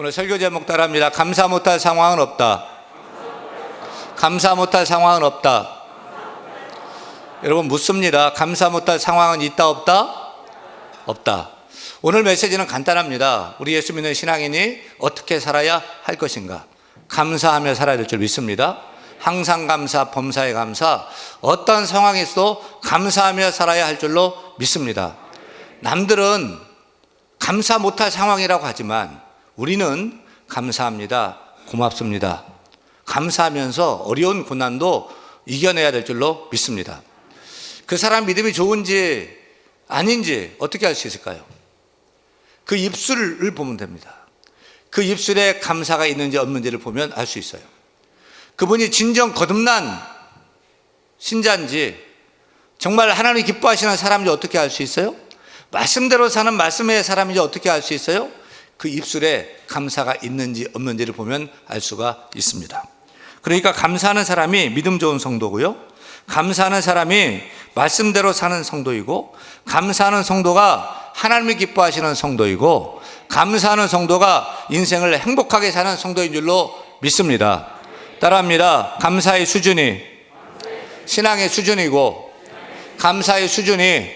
오늘 설교 제목 따라합니다. 감사 못할 상황은 없다. 감사 못할 상황은 없다. 여러분 묻습니다. 감사 못할 상황은 있다 없다? 없다. 오늘 메시지는 간단합니다. 우리 예수 믿는 신앙인이 어떻게 살아야 할 것인가? 감사하며 살아야 될 줄 믿습니다. 항상 감사, 범사에 감사, 어떤 상황이 있어도 감사하며 살아야 할 줄로 믿습니다. 남들은 감사 못할 상황이라고 하지만 우리는 감사합니다, 고맙습니다, 감사하면서 어려운 고난도 이겨내야 될 줄로 믿습니다. 그 사람 믿음이 좋은지 아닌지 어떻게 알 수 있을까요? 그 입술을 보면 됩니다. 그 입술에 감사가 있는지 없는지를 보면 알 수 있어요. 그분이 진정 거듭난 신자인지, 정말 하나님 기뻐하시는 사람인지 어떻게 알 수 있어요? 말씀대로 사는 말씀의 사람인지 어떻게 알 수 있어요? 그 입술에 감사가 있는지 없는지를 보면 알 수가 있습니다. 그러니까 감사하는 사람이 믿음 좋은 성도고요, 감사하는 사람이 말씀대로 사는 성도이고, 감사하는 성도가 하나님이 기뻐하시는 성도이고, 감사하는 성도가 인생을 행복하게 사는 성도인 줄로 믿습니다. 따라합니다. 감사의 수준이 신앙의 수준이고, 감사의 수준이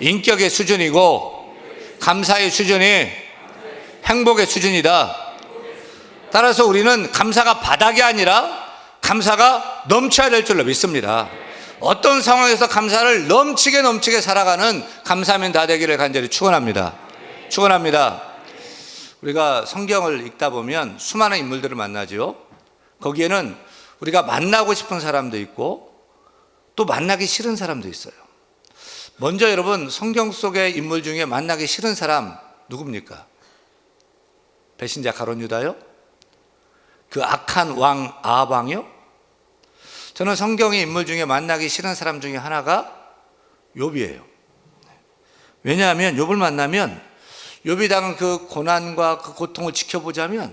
인격의 수준이고, 감사의 수준이 행복의 수준이다. 따라서 우리는 감사가 바닥이 아니라 감사가 넘쳐야 될 줄로 믿습니다. 어떤 상황에서 감사를 넘치게 살아가는 감사하면 다 되기를 간절히 축원합니다. 축원합니다. 우리가 성경을 읽다 보면 수많은 인물들을 만나죠. 거기에는 우리가 만나고 싶은 사람도 있고 또 만나기 싫은 사람도 있어요. 먼저 여러분, 성경 속의 인물 중에 만나기 싫은 사람 누굽니까? 배신자 가룟 유다요? 그 악한 왕 아합 왕이요? 저는 성경의 인물 중에 만나기 싫은 사람 중에 하나가 욥이에요. 왜냐하면 욥을 만나면 욥이 당한 그 고난과 그 고통을 지켜보자면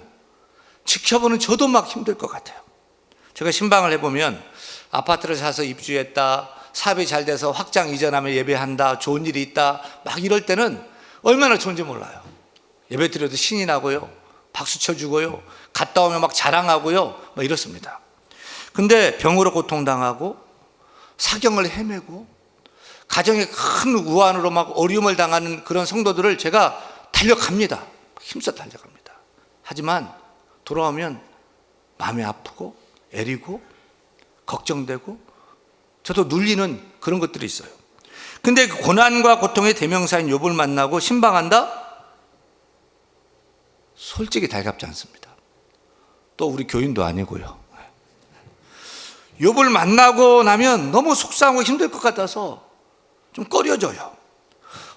지켜보는 저도 막 힘들 것 같아요. 제가 신방을 해보면 아파트를 사서 입주했다, 사업이 잘 돼서 확장 이전하면 예배한다, 좋은 일이 있다, 막 이럴 때는 얼마나 좋은지 몰라요. 예배 드려도 신이 나고요, 박수 쳐주고요, 갔다 오면 막 자랑하고요, 막 이렇습니다. 근데 병으로 고통당하고 사경을 헤매고 가정에 큰 우환으로 막 어려움을 당하는 그런 성도들을 제가 달려갑니다. 힘써 달려갑니다. 하지만 돌아오면 마음이 아프고 애리고 걱정되고 저도 눌리는 그런 것들이 있어요. 근데 그 고난과 고통의 대명사인 욥을 만나고 신방한다? 솔직히 달갑지 않습니다. 또 우리 교인도 아니고요. 욥을 만나고 나면 너무 속상하고 힘들 것 같아서 좀 꺼려져요.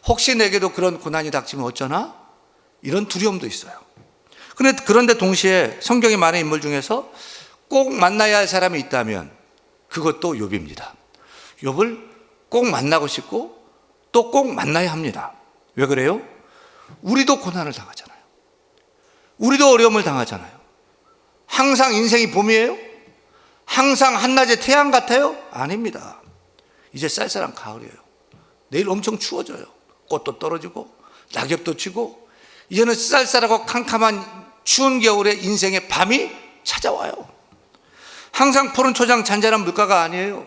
혹시 내게도 그런 고난이 닥치면 어쩌나? 이런 두려움도 있어요. 그런데 동시에 성경에 많은 인물 중에서 꼭 만나야 할 사람이 있다면 그것도 욥입니다. 욥을 꼭 만나고 싶고 또 꼭 만나야 합니다. 왜 그래요? 우리도 고난을 당하잖아요. 우리도 어려움을 당하잖아요. 항상 인생이 봄이에요? 항상 한낮의 태양 같아요? 아닙니다. 이제 쌀쌀한 가을이에요. 내일 엄청 추워져요. 꽃도 떨어지고 낙엽도 지고 이제는 쌀쌀하고 캄캄한 추운 겨울에 인생의 밤이 찾아와요. 항상 푸른 초장 잔잔한 물가가 아니에요.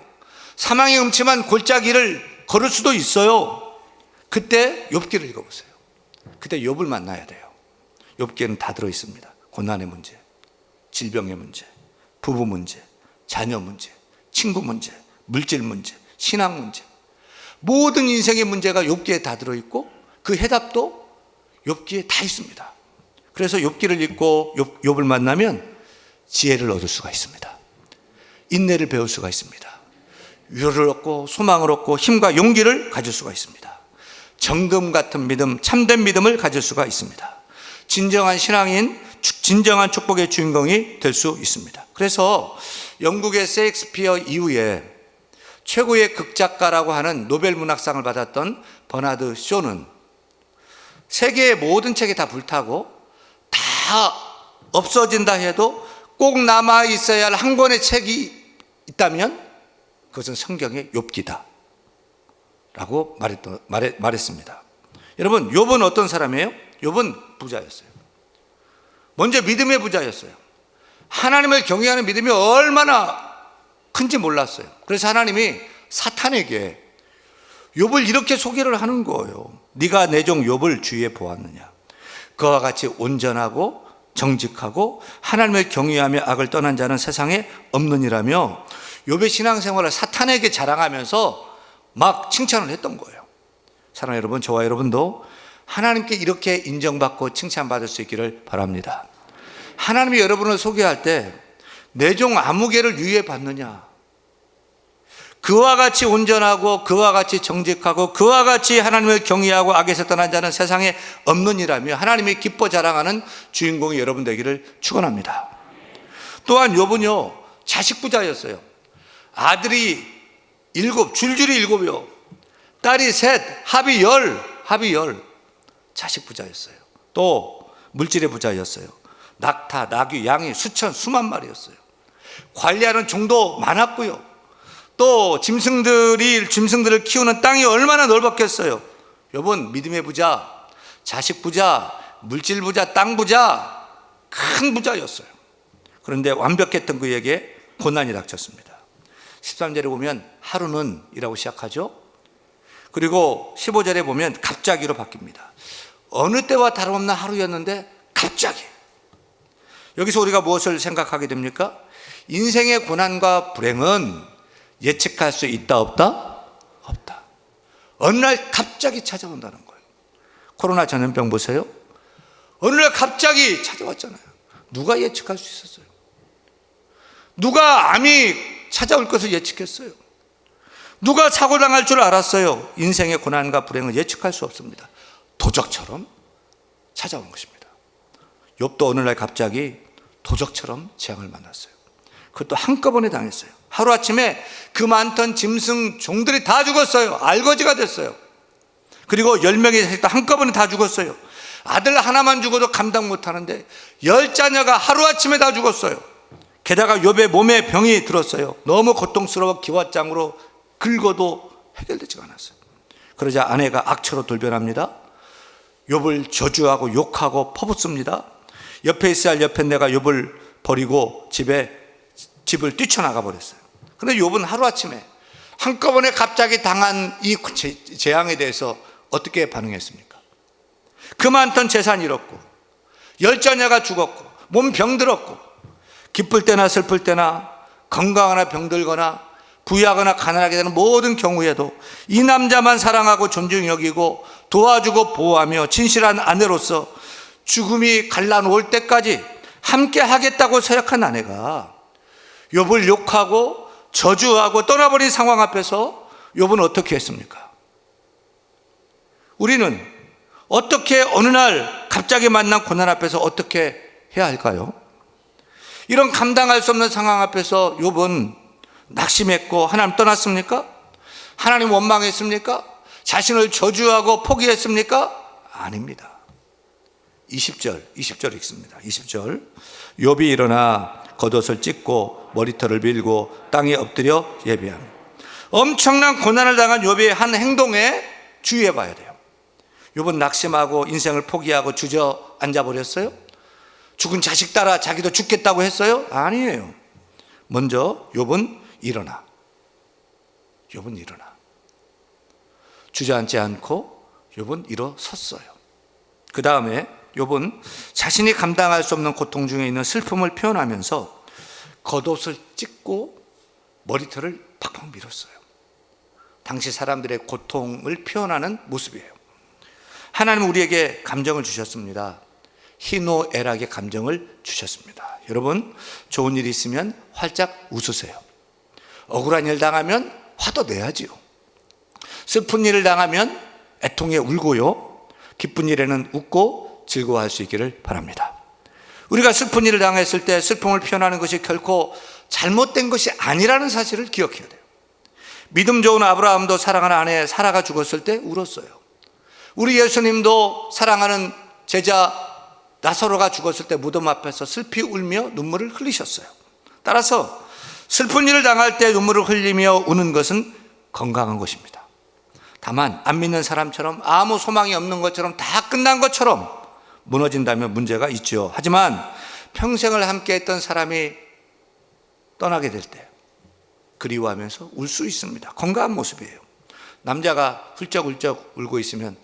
사망의 음침한 골짜기를 걸을 수도 있어요. 그때 욥기를 읽어보세요. 그때 욥을 만나야 돼요. 욥기에는 다 들어있습니다. 고난의 문제, 질병의 문제, 부부 문제, 자녀 문제, 친구 문제, 물질 문제, 신앙 문제, 모든 인생의 문제가 욥기에 다 들어있고 그 해답도 욥기에 다 있습니다. 그래서 욥기를 읽고 욥을 만나면 지혜를 얻을 수가 있습니다. 인내를 배울 수가 있습니다. 위로를 얻고 소망을 얻고 힘과 용기를 가질 수가 있습니다. 정금 같은 믿음, 참된 믿음을 가질 수가 있습니다. 진정한 신앙인, 진정한 축복의 주인공이 될 수 있습니다. 그래서 영국의 셰익스피어 이후에 최고의 극작가라고 하는 노벨 문학상을 받았던 버나드 쇼는 세계의 모든 책이 다 불타고 다 없어진다 해도 꼭 남아 있어야 할 한 권의 책이 있다면 그것은 성경의 욥기다 라고 말했습니다. 여러분, 욥은 어떤 사람이에요? 욥은 부자였어요. 먼저 믿음의 부자였어요. 하나님을 경외하는 믿음이 얼마나 큰지 몰랐어요. 그래서 하나님이 사탄에게 욥을 이렇게 소개를 하는 거예요. 네가 내 종 욥을 주위에 보았느냐? 그와 같이 온전하고 정직하고 하나님을 경외하며 악을 떠난 자는 세상에 없느니라며 욥의 신앙생활을 사탄에게 자랑하면서 막 칭찬을 했던 거예요. 사랑하는 여러분, 저와 여러분도 하나님께 이렇게 인정받고 칭찬받을 수 있기를 바랍니다. 하나님이 여러분을 소개할 때 내 종 아무개를 유의해 봤느냐? 그와 같이 온전하고 그와 같이 정직하고 그와 같이 하나님을 경외하고 악에서 떠난 자는 세상에 없느니라며 하나님이 기뻐 자랑하는 주인공이 여러분 되기를 축원합니다. 또한 욥은요, 자식 부자였어요. 아들이 7, 줄줄이 7이요. 딸이 3, 합이 10. 자식 부자였어요. 또 물질의 부자였어요. 낙타, 나귀, 양이 수만 마리였어요. 관리하는 종도 많았고요. 또 짐승들을 키우는 땅이 얼마나 넓었겠어요. 욥은 믿음의 부자, 자식 부자, 물질 부자, 땅 부자, 큰 부자였어요. 그런데 완벽했던 그에게 고난이 닥쳤습니다. 13절에 보면 하루는 이라고 시작하죠. 그리고 15절에 보면 갑자기로 바뀝니다. 어느 때와 다름없는 하루였는데 갑자기. 여기서 우리가 무엇을 생각하게 됩니까? 인생의 고난과 불행은 예측할 수 있다 없다? 없다. 어느 날 갑자기 찾아온다는 거예요. 코로나 전염병 보세요. 어느 날 갑자기 찾아왔잖아요. 누가 예측할 수 있었어요? 누가 암이 찾아올 것을 예측했어요? 누가 사고당할 줄 알았어요? 인생의 고난과 불행은 예측할 수 없습니다. 도적처럼 찾아온 것입니다. 욥도 어느 날 갑자기 도적처럼 재앙을 만났어요. 그것도 한꺼번에 당했어요. 하루아침에 그 많던 짐승 종들이 다 죽었어요. 알거지가 됐어요. 그리고 10명의 자식도 한꺼번에 다 죽었어요. 아들 하나만 죽어도 감당 못하는데 10자녀가 하루아침에 다 죽었어요. 게다가 욥의 몸에 병이 들었어요. 너무 고통스러워 기왓장으로 긁어도 해결되지 않았어요. 그러자 아내가 악처로 돌변합니다. 욥을 저주하고 욕하고 퍼붓습니다. 옆에 있어야 할 옆에 내가 욥을 버리고 집을 뛰쳐나가 버렸어요. 그런데 욥은 하루아침에 한꺼번에 갑자기 당한 이 재앙에 대해서 어떻게 반응했습니까? 그 많던 재산 잃었고 10자녀가 죽었고 몸 병들었고 기쁠 때나 슬플 때나 건강하나 병들거나 부유하거나 가난하게 되는 모든 경우에도 이 남자만 사랑하고 존중히 여기고 도와주고 보호하며 진실한 아내로서 죽음이 갈라놓을 때까지 함께 하겠다고 서약한 아내가 욥을 욕하고 저주하고 떠나버린 상황 앞에서 욥은 어떻게 했습니까? 우리는 어떻게 어느 날 갑자기 만난 고난 앞에서 어떻게 해야 할까요? 이런 감당할 수 없는 상황 앞에서 욥은 낙심했고 하나님 떠났습니까? 하나님 원망했습니까? 자신을 저주하고 포기했습니까? 아닙니다. 20절 읽습니다. 20절 욥이 일어나 겉옷을 찢고 머리털을 밀고 땅에 엎드려 예배합니다. 엄청난 고난을 당한 욥의 한 행동에 주의해 봐야 돼요. 욥은 낙심하고 인생을 포기하고 주저앉아 버렸어요? 죽은 자식 따라 자기도 죽겠다고 했어요? 아니에요. 먼저 욥은 일어나. 주저앉지 않고 욥은 일어섰어요. 그 다음에 욥은 자신이 감당할 수 없는 고통 중에 있는 슬픔을 표현하면서 겉옷을 찢고 머리털을 팍팍 밀었어요. 당시 사람들의 고통을 표현하는 모습이에요. 하나님은 우리에게 감정을 주셨습니다. 희노애락의 감정을 주셨습니다. 여러분, 좋은 일이 있으면 활짝 웃으세요. 억울한 일 당하면 화도 내야지요. 슬픈 일을 당하면 애통에 울고요. 기쁜 일에는 웃고 즐거워할 수 있기를 바랍니다. 우리가 슬픈 일을 당했을 때 슬픔을 표현하는 것이 결코 잘못된 것이 아니라는 사실을 기억해야 돼요. 믿음 좋은 아브라함도 사랑하는 아내 사라가 죽었을 때 울었어요. 우리 예수님도 사랑하는 제자 나사로가 죽었을 때 무덤 앞에서 슬피 울며 눈물을 흘리셨어요. 따라서 슬픈 일을 당할 때 눈물을 흘리며 우는 것은 건강한 것입니다. 다만 안 믿는 사람처럼 아무 소망이 없는 것처럼 다 끝난 것처럼 무너진다면 문제가 있죠. 하지만 평생을 함께했던 사람이 떠나게 될 때 그리워하면서 울 수 있습니다. 건강한 모습이에요. 남자가 훌쩍훌쩍 울고 있으면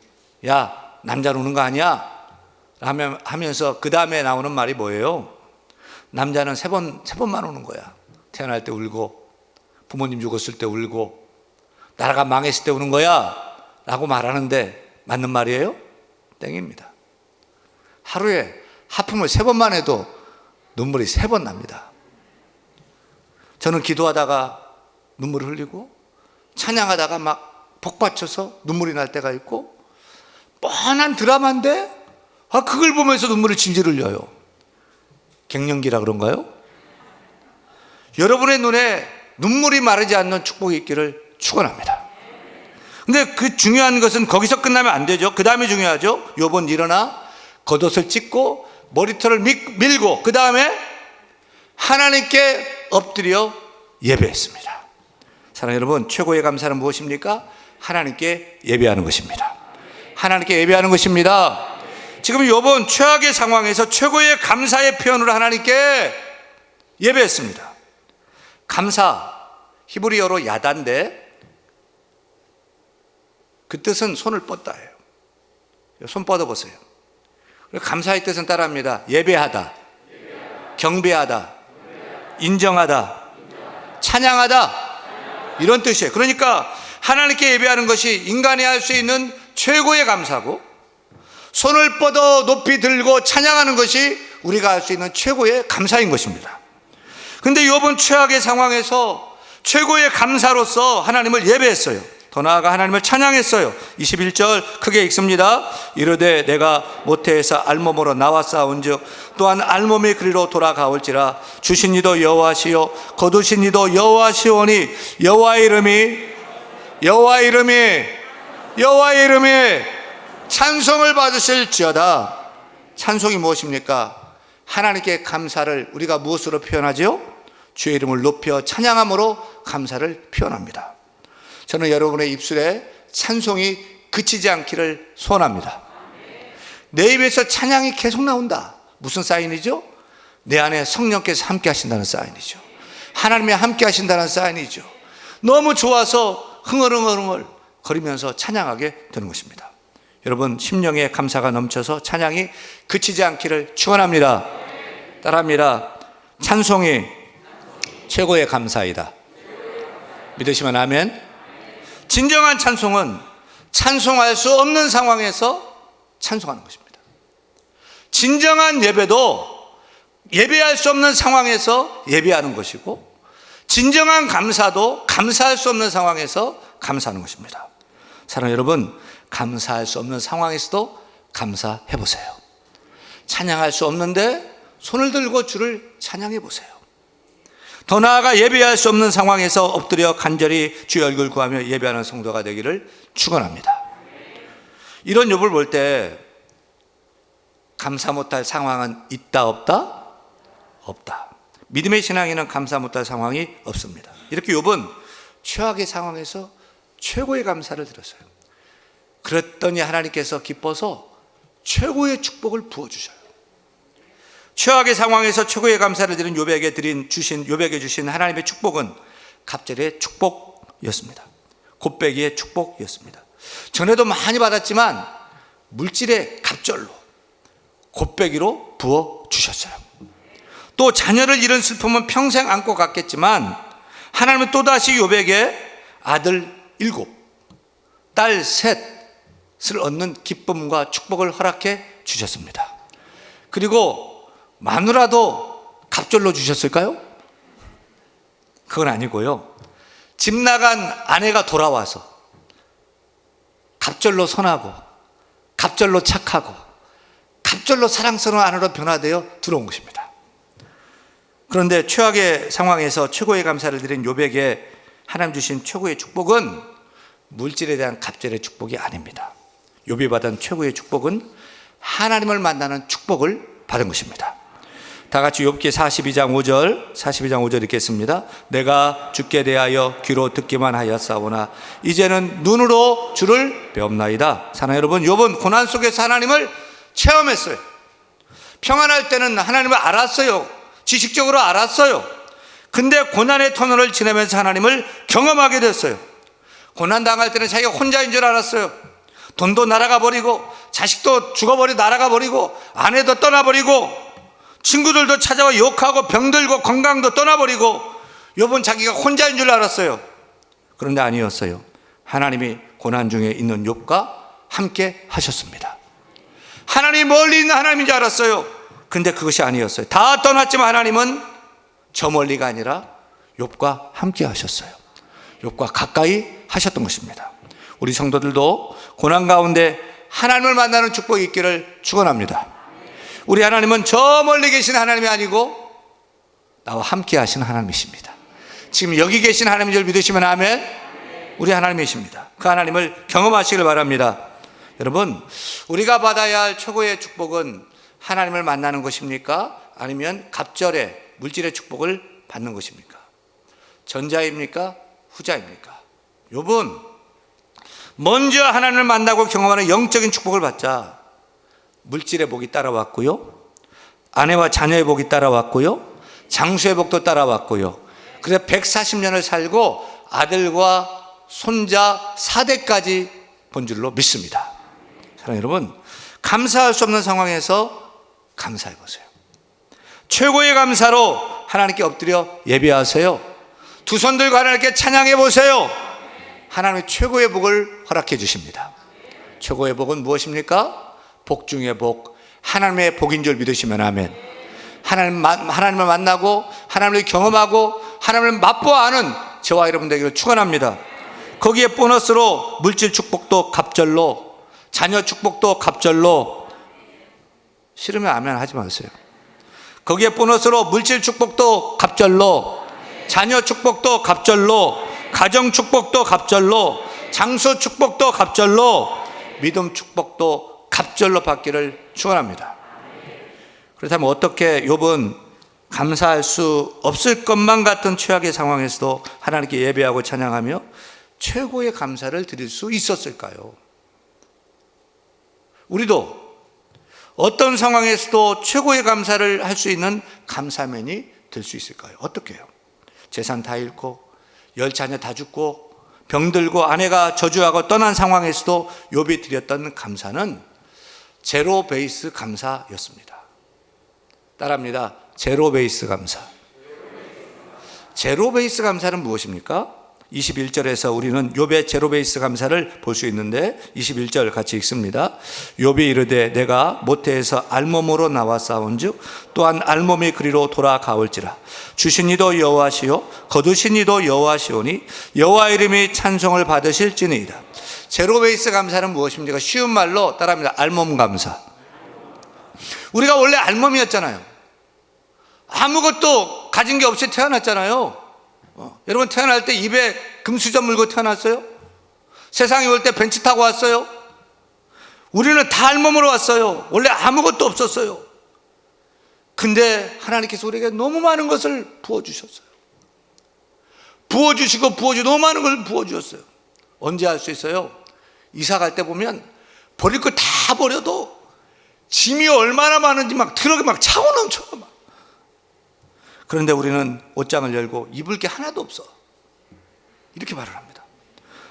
야, 남자는 우는 거 아니야? 하면서 그 다음에 나오는 말이 뭐예요? 남자는 세 번만 우는 거야. 태어날 때 울고, 부모님 죽었을 때 울고, 나라가 망했을 때 우는 거야 라고 말하는데 맞는 말이에요? 땡입니다. 하루에 하품을 3번만 해도 눈물이 3번 납니다. 저는 기도하다가 눈물을 흘리고 찬양하다가 막 복받쳐서 눈물이 날 때가 있고, 뻔한 드라마인데 그걸 보면서 눈물을 질질 흘려요. 갱년기라 그런가요? 여러분의 눈에 눈물이 마르지 않는 축복이 있기를 축원합니다. 근데 그 중요한 것은 거기서 끝나면 안 되죠. 그 다음에 중요하죠. 욥은 일어나 겉옷을 찢고 머리털을 밀고 그 다음에 하나님께 엎드려 예배했습니다. 사랑하는 여러분, 최고의 감사는 무엇입니까? 하나님께 예배하는 것입니다. 하나님께 예배하는 것입니다. 지금 욥은 최악의 상황에서 최고의 감사의 표현으로 하나님께 예배했습니다. 감사, 히브리어로 야단데 그 뜻은 손을 뻗다예요. 손 뻗어보세요. 감사의 뜻은 따라합니다. 예배하다, 경배하다, 인정하다, 찬양하다, 이런 뜻이에요. 그러니까 하나님께 예배하는 것이 인간이 할 수 있는 최고의 감사고, 손을 뻗어 높이 들고 찬양하는 것이 우리가 할 수 있는 최고의 감사인 것입니다. 그런데 욥은 최악의 상황에서 최고의 감사로서 하나님을 예배했어요. 더 나아가 하나님을 찬양했어요. 21절 크게 읽습니다. 이르되 내가 모태에서 알몸으로 나와 싸운즉 또한 알몸의 그리로 돌아가올지라. 주신 이도 여호와시요 거두신 이도 여호와시오니 여호와의 이름이 찬송을 받으실지어다. 찬송이 무엇입니까? 하나님께 감사를 우리가 무엇으로 표현하죠? 주의 이름을 높여 찬양함으로 감사를 표현합니다. 저는 여러분의 입술에 찬송이 그치지 않기를 소원합니다. 내 입에서 찬양이 계속 나온다. 무슨 사인이죠? 내 안에 성령께서 함께 하신다는 사인이죠. 하나님이 함께 하신다는 사인이죠. 너무 좋아서 흥얼흥얼 거리면서 찬양하게 되는 것입니다. 여러분, 심령에 감사가 넘쳐서 찬양이 그치지 않기를 축원합니다. 따라합니다. 찬송이 최고의 감사이다. 믿으시면 아멘. 진정한 찬송은 찬송할 수 없는 상황에서 찬송하는 것입니다. 진정한 예배도 예배할 수 없는 상황에서 예배하는 것이고, 진정한 감사도 감사할 수 없는 상황에서 감사하는 것입니다. 사랑하는 여러분, 감사할 수 없는 상황에서도 감사해 보세요. 찬양할 수 없는데 손을 들고 주를 찬양해 보세요. 더 나아가 예배할 수 없는 상황에서 엎드려 간절히 주의 얼굴 구하며 예배하는 성도가 되기를 축원합니다. 이런 욥을 볼 때 감사 못할 상황은 있다 없다? 없다. 믿음의 신앙에는 감사 못할 상황이 없습니다. 이렇게 욥은 최악의 상황에서 최고의 감사를 드렸어요. 그랬더니 하나님께서 기뻐서 최고의 축복을 부어주셔요. 최악의 상황에서 최고의 감사를 드린 욥에게 주신 하나님의 축복은 갑절의 축복이었습니다. 곱배기의 축복이었습니다. 전에도 많이 받았지만 물질의 갑절로 곱배기로 부어 주셨어요. 또 자녀를 잃은 슬픔은 평생 안고 갔겠지만 하나님은 또다시 욥에게 아들 7, 딸 3을 얻는 기쁨과 축복을 허락해 주셨습니다. 그리고 마누라도 갑절로 주셨을까요? 그건 아니고요. 집 나간 아내가 돌아와서 갑절로 선하고 갑절로 착하고 갑절로 사랑스러운 아내로 변화되어 들어온 것입니다. 그런데 최악의 상황에서 최고의 감사를 드린 욥에게 하나님 주신 최고의 축복은 물질에 대한 갑절의 축복이 아닙니다. 욥이 받은 최고의 축복은 하나님을 만나는 축복을 받은 것입니다. 다 같이 욥기 42장 5절 읽겠습니다. 내가 주께 대하여 귀로 듣기만 하였사오나 이제는 눈으로 주를 배웁나이다. 사랑하는 여러분, 욥은 고난 속에서 하나님을 체험했어요. 평안할 때는 하나님을 알았어요. 지식적으로 알았어요. 근데 고난의 터널을 지나면서 하나님을 경험하게 됐어요. 고난 당할 때는 자기가 혼자인 줄 알았어요. 돈도 날아가 버리고, 자식도 죽어버리고 날아가 버리고, 아내도 떠나버리고, 친구들도 찾아와 욕하고, 병들고, 건강도 떠나버리고, 욥은 자기가 혼자인 줄 알았어요. 그런데 아니었어요. 하나님이 고난 중에 있는 욥과 함께 하셨습니다. 하나님이 멀리 있는 하나님인 줄 알았어요. 근데 그것이 아니었어요. 다 떠났지만 하나님은 저 멀리가 아니라 욥과 함께 하셨어요. 욥과 가까이 하셨던 것입니다. 우리 성도들도 고난 가운데 하나님을 만나는 축복이 있기를 축원합니다. 우리 하나님은 저 멀리 계신 하나님이 아니고 나와 함께 하신 하나님이십니다. 지금 여기 계신 하나님인 줄 믿으시면 아멘. 우리 하나님이십니다. 그 하나님을 경험하시길 바랍니다. 여러분, 우리가 받아야 할 최고의 축복은 하나님을 만나는 것입니까? 아니면 갑절의 물질의 축복을 받는 것입니까? 전자입니까? 후자입니까? 욥은 먼저 하나님을 만나고 경험하는 영적인 축복을 받자 물질의 복이 따라왔고요, 아내와 자녀의 복이 따라왔고요, 장수의 복도 따라왔고요. 그래서 140년을 살고 아들과 손자 4대까지 본 줄로 믿습니다. 사랑하는 여러분, 감사할 수 없는 상황에서 감사해 보세요. 최고의 감사로 하나님께 엎드려 예배하세요. 두 손 들고 하나님께 찬양해 보세요. 하나님의 최고의 복을 허락해 주십니다. 최고의 복은 무엇입니까? 복 중의 복, 하나님의 복인 줄 믿으시면 아멘. 하나님을 만나고 하나님을 경험하고 하나님을 맛보아 아는 저와 여러분 되기를 축원합니다. 거기에 보너스로 물질 축복도 갑절로, 자녀 축복도 갑절로. 싫으면 아멘 하지 마세요. 거기에 보너스로 물질 축복도 갑절로, 자녀 축복도 갑절로, 가정 축복도 갑절로, 장소 축복도 갑절로, 믿음 축복도 갑절로 받기를 축원합니다. 그렇다면 어떻게 욥은 감사할 수 없을 것만 같은 최악의 상황에서도 하나님께 예배하고 찬양하며 최고의 감사를 드릴 수 있었을까요? 우리도 어떤 상황에서도 최고의 감사를 할 수 있는 감사맨이 될 수 있을까요? 어떻게 해요? 재산 다 잃고 열 자녀 다 죽고 병들고 아내가 저주하고 떠난 상황에서도 욥이 드렸던 감사는 제로 베이스 감사였습니다. 따라합니다. 제로 베이스 감사. 제로 베이스 감사는 무엇입니까? 21절에서 우리는 욥의 제로 베이스 감사를 볼 수 있는데 21절 같이 읽습니다. 욥이 이르되 내가 모태에서 알몸으로 나와 싸운즉 또한 알몸이 그리로 돌아가올지라. 주신 이도 여호와시요 거두신 이도 여호와시오니 여호와 이름이 찬송을 받으실지니이다. 제로 베이스 감사는 무엇입니까? 쉬운 말로 따라합니다. 알몸 감사. 우리가 원래 알몸이었잖아요. 아무것도 가진 게 없이 태어났잖아요. 여러분 태어날 때 입에 금수저 물고 태어났어요? 세상에 올 때 벤츠 타고 왔어요? 우리는 다 알몸으로 왔어요. 원래 아무것도 없었어요. 근데 하나님께서 우리에게 너무 많은 것을 부어주셨어요. 부어주시고 너무 많은 걸 부어주셨어요. 언제 할 수 있어요? 이사 갈 때 보면 버릴 거 다 버려도 짐이 얼마나 많은지 막 트럭에 막 차고 넘쳐요. 막. 그런데 우리는 옷장을 열고 입을 게 하나도 없어. 이렇게 말을 합니다.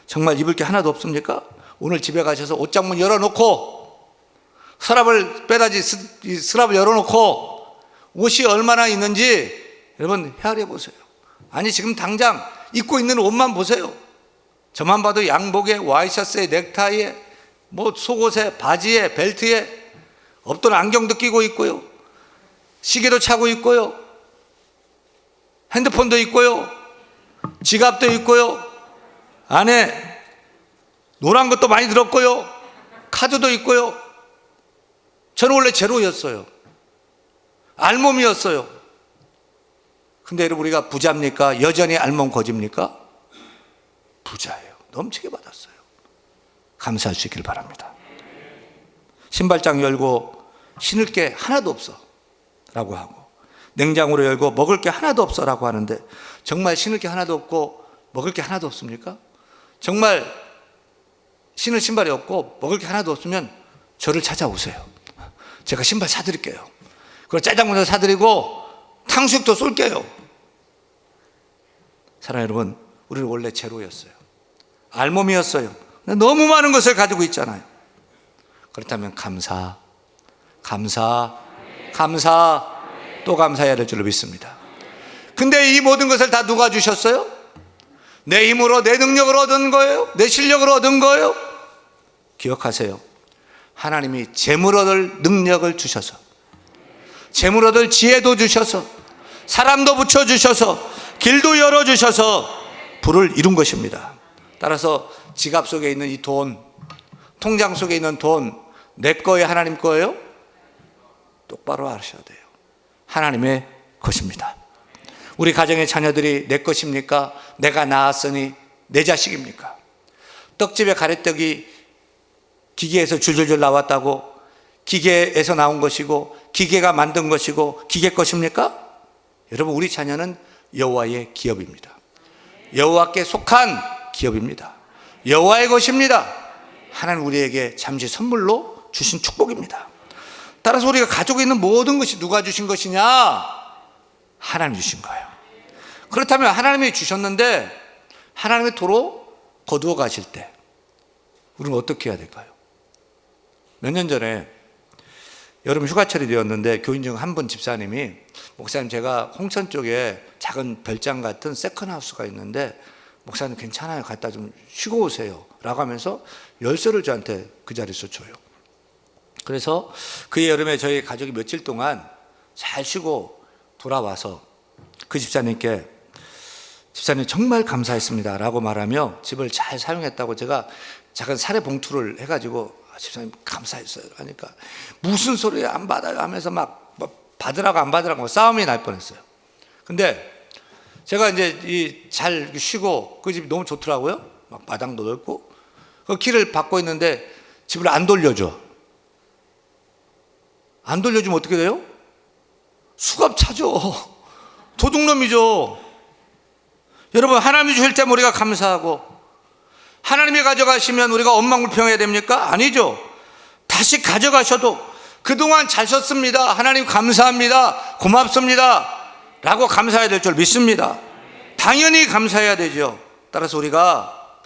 정말 입을 게 하나도 없습니까? 오늘 집에 가셔서 옷장 문 열어놓고 서랍을 빼다지 서랍을 열어놓고 옷이 얼마나 있는지 여러분 헤아려 보세요. 아니 지금 당장 입고 있는 옷만 보세요. 저만 봐도 양복에 와이셔츠에 넥타이에 뭐 속옷에 바지에 벨트에 없던 안경도 끼고 있고요. 시계도 차고 있고요. 핸드폰도 있고요. 지갑도 있고요. 안에 노란 것도 많이 들었고요. 카드도 있고요. 저는 원래 제로였어요. 알몸이었어요. 근데 여러분 우리가 부자입니까? 여전히 알몸 거지입니까? 부자예요. 넘치게 받았어요. 감사할 수 있기를 바랍니다. 신발장 열고 신을 게 하나도 없어 라고 하고 냉장고를 열고 먹을 게 하나도 없어 라고 하는데 정말 신을 게 하나도 없고 먹을 게 하나도 없습니까? 정말 신을 신발이 없고 먹을 게 하나도 없으면 저를 찾아오세요. 제가 신발 사드릴게요. 그리고 짜장면도 사드리고 탕수육도 쏠게요. 사랑하는 여러분, 우리는 원래 제로였어요. 알몸이었어요. 너무 많은 것을 가지고 있잖아요. 그렇다면 감사, 또 감사해야 될 줄로 믿습니다. 근데 이 모든 것을 다 누가 주셨어요? 내 힘으로, 내 능력으로 얻은 거예요? 내 실력으로 얻은 거예요? 기억하세요. 하나님이 재물 얻을 능력을 주셔서, 재물 얻을 지혜도 주셔서, 사람도 붙여주셔서, 길도 열어주셔서 부를 이룬 것입니다. 따라서 지갑 속에 있는 이 돈, 통장 속에 있는 돈, 내 거예요, 하나님 거예요? 똑바로 아셔야 돼요. 하나님의 것입니다. 우리 가정의 자녀들이 내 것입니까? 내가 낳았으니 내 자식입니까? 떡집에 가래떡이 기계에서 줄줄줄 나왔다고 기계에서 나온 것이고 기계가 만든 것이고 기계 것입니까? 여러분, 우리 자녀는 여호와의 기업입니다. 여호와께 속한 기업입니다. 여호와의 것입니다. 하나님 우리에게 잠시 선물로 주신 축복입니다. 따라서 우리가 가지고 있는 모든 것이 누가 주신 것이냐? 하나님이 주신 거예요. 그렇다면 하나님이 주셨는데 하나님의 도로 거두어 가실 때 우리는 어떻게 해야 될까요? 몇 년 전에 여름 휴가철이 되었는데 교인 중 한 분 집사님이, 목사님 제가 홍천 쪽에 작은 별장 같은 세컨하우스가 있는데 목사님 괜찮아요, 갔다 좀 쉬고 오세요 라고 하면서 열쇠를 저한테 그 자리에서 줘요. 그래서 그 여름에 저희 가족이 며칠 동안 잘 쉬고 돌아와서 그 집사님께 집사님 정말 감사했습니다 라고 말하며 집을 잘 사용했다고 제가 작은 사례 봉투를 해가지고 집사님 감사했어요 하니까 무슨 소리야, 안 받아요 하면서 막 받으라고 안 받으라고 싸움이 날 뻔했어요. 근데 제가 이제 잘 쉬고 그 집이 너무 좋더라고요. 막 마당도 넓고 그 길을 받고 있는데 집을 안 돌려줘. 안 돌려주면 어떻게 돼요? 수갑 차죠. 도둑놈이죠. 여러분, 하나님이 주실 때 우리가 감사하고 하나님이 가져가시면 우리가 원망불평해야 됩니까? 아니죠. 다시 가져가셔도 그동안 잘 썼습니다, 하나님 감사합니다, 고맙습니다 라고 감사해야 될 줄 믿습니다. 당연히 감사해야 되죠. 따라서 우리가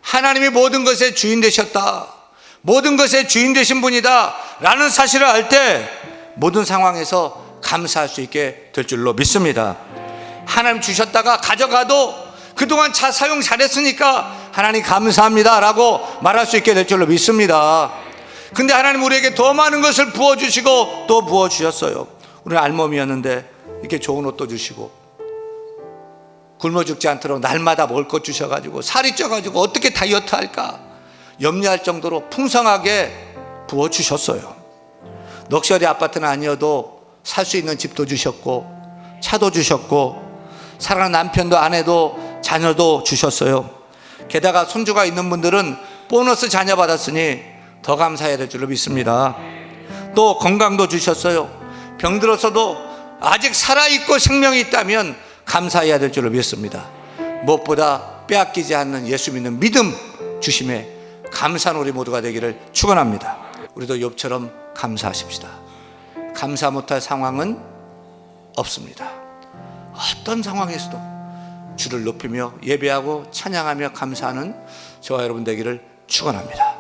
하나님이 모든 것의 주인 되셨다, 모든 것의 주인 되신 분이다 라는 사실을 알 때 모든 상황에서 감사할 수 있게 될 줄로 믿습니다. 하나님 주셨다가 가져가도 그동안 잘 사용 잘했으니까 하나님 감사합니다 라고 말할 수 있게 될 줄로 믿습니다. 근데 하나님 우리에게 더 많은 것을 부어주시고 또 부어주셨어요. 우리는 알몸이었는데 이렇게 좋은 옷도 주시고 굶어 죽지 않도록 날마다 먹을 것 주셔가지고 살이 쪄가지고 어떻게 다이어트 할까 염려할 정도로 풍성하게 부어주셨어요. 럭셔리 아파트는 아니어도 살 수 있는 집도 주셨고 차도 주셨고 사랑하는 남편도 아내도 자녀도 주셨어요. 게다가 손주가 있는 분들은 보너스 자녀 받았으니 더 감사해야 될 줄로 믿습니다. 또 건강도 주셨어요. 병들어서도 아직 살아있고 생명이 있다면 감사해야 될 줄로 믿습니다. 무엇보다 빼앗기지 않는 예수 믿는 믿음 주심에 감사한 우리 모두가 되기를 축원합니다. 우리도 욥처럼 감사하십시다. 감사 못할 상황은 없습니다. 어떤 상황에서도 주를 높이며 예배하고 찬양하며 감사하는 저와 여러분 되기를 축원합니다.